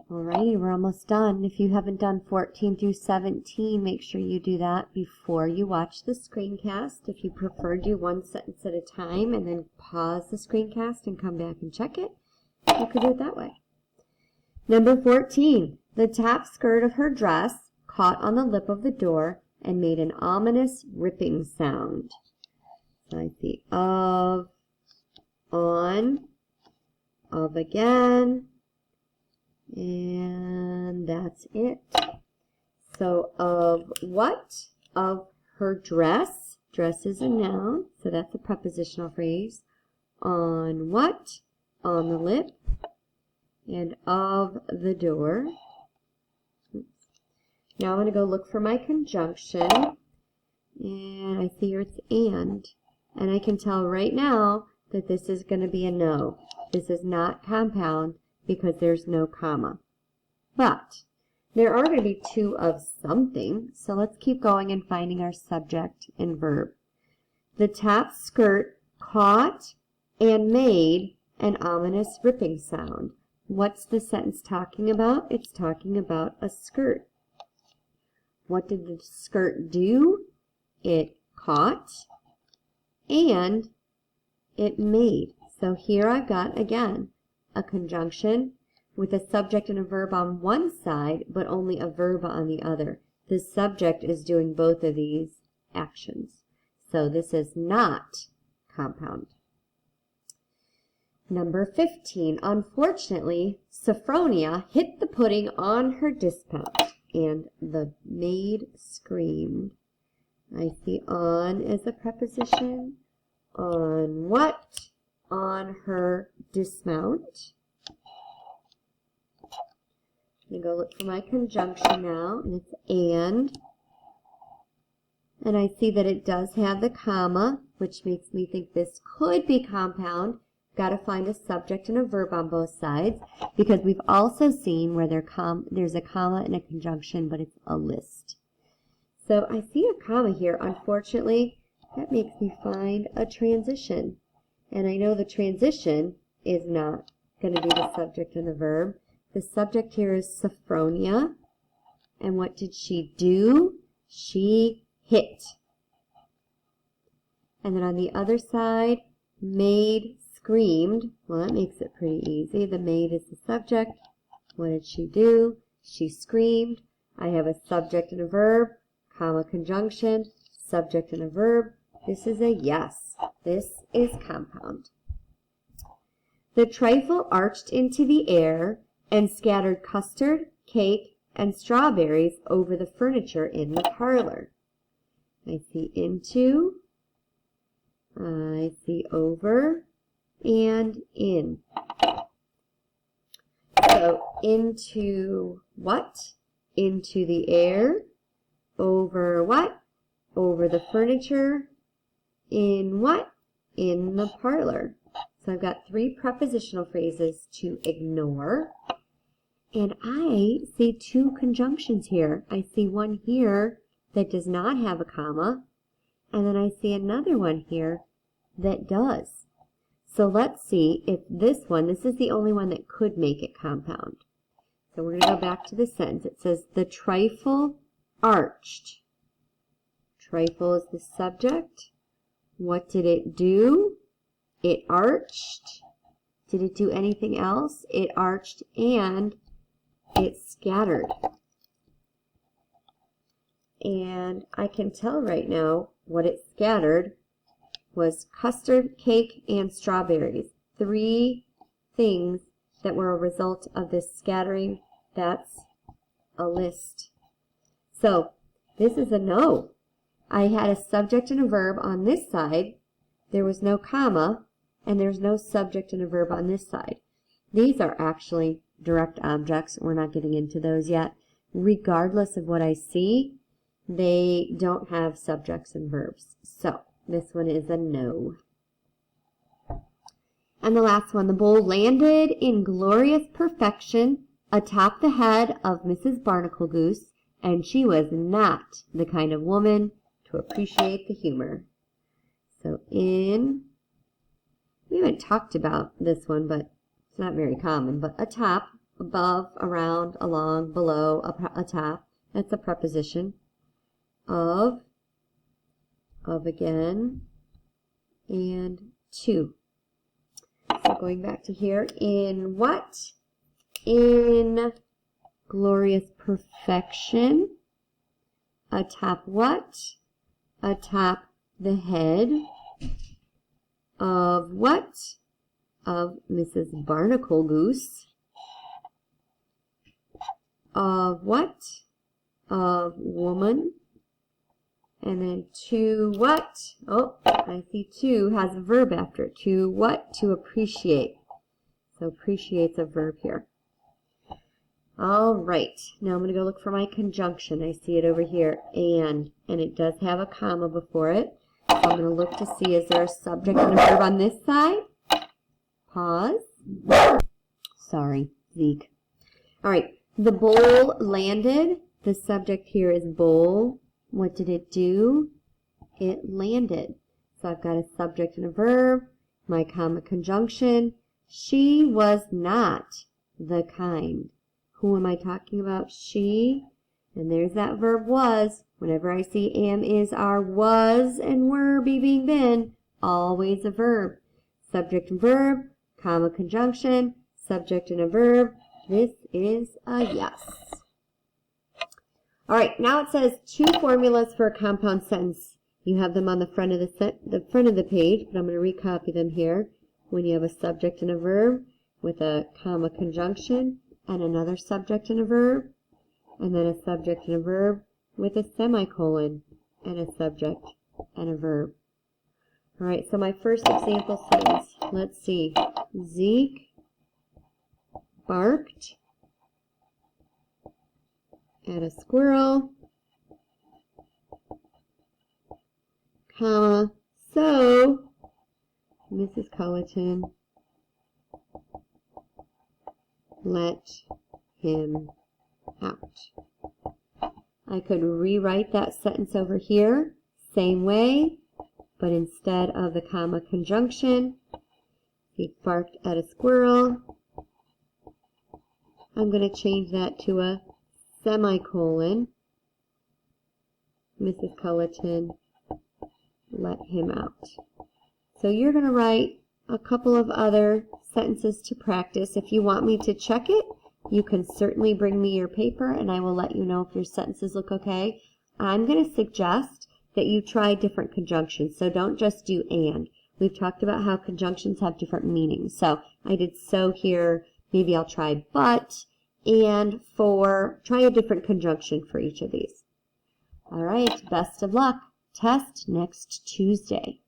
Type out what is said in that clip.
Alrighty, we're almost done. If you haven't done 14 through 17, make sure you do that before you watch the screencast. If you prefer, do one sentence at a time and then pause the screencast and come back and check it. You could do it that way. Number 14, the top skirt of her dress caught on the lip of the door and made an ominous ripping sound. So I see of, on, of again, and that's it. So of what? Of her dress. Dress is a noun, so that's a prepositional phrase. On what? On the lip. And of the door. Now I'm going to go look for my conjunction. And I see here it's and. And I can tell right now that this is going to be a no. This is not compound because there's no comma. But there are going to be two of something, so let's keep going and finding our subject and verb. The top skirt caught and made an ominous ripping sound. What's the sentence talking about? It's talking about a skirt. What did the skirt do? It caught and it made. So here I've got, again, a conjunction with a subject and a verb on one side, but only a verb on the other. The subject is doing both of these actions. So this is not compound. Number 15, unfortunately, Sophronia hit the pudding on her dispatch, and the maid screamed. I see on as a preposition. On what? On her dismount. I'm going to go look for my conjunction now, and it's and. And I see that it does have the comma, which makes me think this could be compound. Got to find a subject and a verb on both sides, because we've also seen where there's a comma and a conjunction, but it's a list. So I see a comma here. Unfortunately, that makes me find a transition. And I know the transition is not going to be the subject and the verb. The subject here is Sophronia. And what did she do? She hit. And then on the other side, maid screamed. Well, that makes it pretty easy. The maid is the subject. What did she do? She screamed. I have a subject and a verb, comma conjunction, subject and a verb. This is a yes. This is compound. The trifle arched into the air and scattered custard, cake, and strawberries over the furniture in the parlor. I see into, I see over, and in. So into what? Into the air. Over what? Over the furniture. In what? In the parlor. So I've got three prepositional phrases to ignore. And I see two conjunctions here. I see one here that does not have a comma. And then I see another one here that does. So let's see if this is the only one that could make it compound. So we're going to go back to the sentence. It says, the trifle arched. Trifle is the subject. What did it do? It arched. Did it do anything else? It arched and it scattered. And I can tell right now what it scattered was custard, cake, and strawberries. Three things that were a result of this scattering. That's a list. So this is a no. I had a subject and a verb on this side. There was no comma, and there's no subject and a verb on this side. These are actually direct objects. We're not getting into those yet. Regardless of what I see, they don't have subjects and verbs. So this one is a no. And the last one, the bowl landed in glorious perfection atop the head of Mrs. Barnacle Goose, and she was not the kind of woman to appreciate the humor. So we haven't talked about this one, but it's not very common, but atop above, around, along, below, atop. That's a preposition. Of again, and to. So going back to here, in what? In glorious perfection. Atop what? Atop the head. Of what? Of Mrs. Barnacle Goose. Of what? Of woman. And then to what? Oh, I see to has a verb after it. To what? To appreciate. So appreciate's a verb here. All right. Now I'm going to go look for my conjunction. I see it over here. And it does have a comma before it. So I'm going to look to see, is there a subject and a verb on this side? Pause. Sorry, Zeke. All right. The bowl landed. The subject here is bowl. What did it do? It landed. So I've got a subject and a verb, my comma conjunction. She was not the kind. Who am I talking about? She. And there's that verb was. Whenever I see am, is, are, was, and were, be, being, been, always a verb. Subject and verb, comma conjunction, subject and a verb. This is a yes. All right, now it says 2 formulas for a compound sentence. You have them on the front of the page, but I'm going to recopy them here. When you have a subject and a verb with a comma conjunction and another subject and a verb, and then a subject and a verb with a semicolon and a subject and a verb. All right, so my first example sentence, let's see. Zeke barked at a squirrel, comma, so Mrs. Culleton let him out. I could rewrite that sentence over here, same way, but instead of the comma conjunction, he barked at a squirrel, I'm going to change that to a semicolon. Mrs. Culleton let him out. So you're going to write a couple of other sentences to practice. If you want me to check it, you can certainly bring me your paper and I will let you know if your sentences look okay. I'm going to suggest that you try different conjunctions. So don't just do and. We've talked about how conjunctions have different meanings. So I did so here. Maybe I'll try but and for. Try a different conjunction for each of these. All right, best of luck. Test next Tuesday.